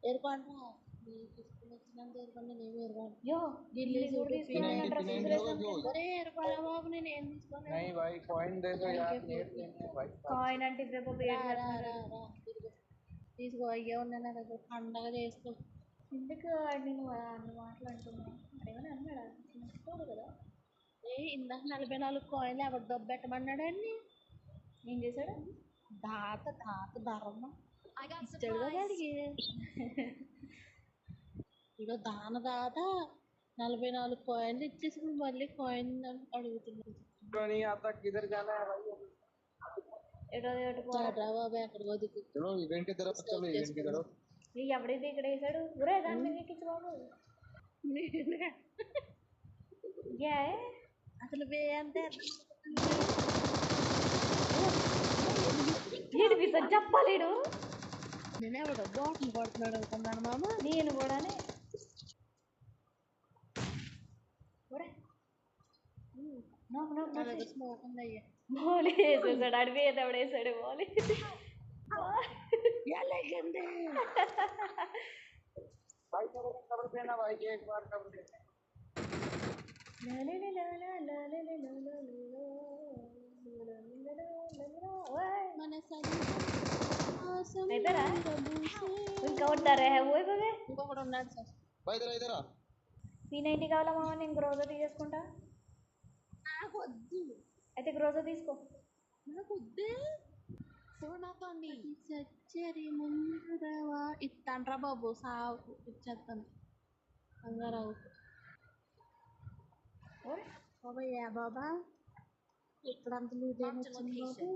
ఏరుకోండి నీకు తీసుకుని వచ్చినంత ఏరుకోండి నేను ఏరుకోండి यो గిల్లి इंग्लिश చూడు తీసుకోవాలంటే P90 ఫిగర్ होगा जो। ఒరే ఏరుకోరా బాబు నేను ఏం తీసుకోలేదు नहीं भाई कॉइन दे दो यार, ఇంకే नेट लेने हैं भाई। కాయిన్ అంటే రేపు రా వేడి రా చేస్తున్నాడు రా రా ఇదిగో తీసుకో అయ్యే ఉన్నాయి నా దగ్గర పండగ చేసుకో ఎందుకు నేను అన్ని మాటలు అంటున్నాను అదేమని అన్నాడా చిన్నోడు కదా ఇందాక 44 కాయిన్లు ఎవరు దొబ్బెట్టమన్నాడండి ఏం చేశాడు దాత దాత ధర్మ ఇచ్చాడు కదా అడిగి ఇదో దాన దాత 44 కాయిన్లు ఇచ్చేసి మళ్ళీ కాయిన్ అడుగుతున్నాడు तो नहीं आता, किधर जाना है भाई? ఎటో ఎటుకోవాలి రా బాబు ఎక్కడికో దిక్కు चलो इवेंट की तरफ चलो, इवेंट की तरफ। నీ ఎవడైతే ఇక్కడ వేసాడు ఒరే దాని మీద ఎక్కించు బాబు నేనే. ఏ అసలు వే అంటే వీడు మీతో చెప్పలేడు నేనేవాడు బాటిల్ పడుతున్నాడు అనుకున్నాను మామ నేను కూడానే ఒరే నాకు నాకు నా దగ్గర స్మోక్ ఉంది అయ్యా మౌలి వేసేసాడు అడివి ఎవడు వేసాడు మౌలి ఎలాగండి भाई कवर देना भाई, एक बार कवर देना। మన అయిపోయారా ఇంకా ఉంటారా ఓయ్ బాబే ఇంకొకడు ఉన్నాడు సార్ भाई इधर इधर आ। P90 కావాలా మామ నేను గ్రోజో తీసేసుకుంటా నాకు వద్దు అయితే గ్రోజో తీసుకో నాకు వద్దే చూడకండి చచ్చేరి ముందురావా ఇస్తానరా బాబు సాగు ఇచ్చేస్తాను అందరావు ఓయ్ బాబా ఏ బాబా ఇక్కడంత లూజైన వచ్చింది బాబు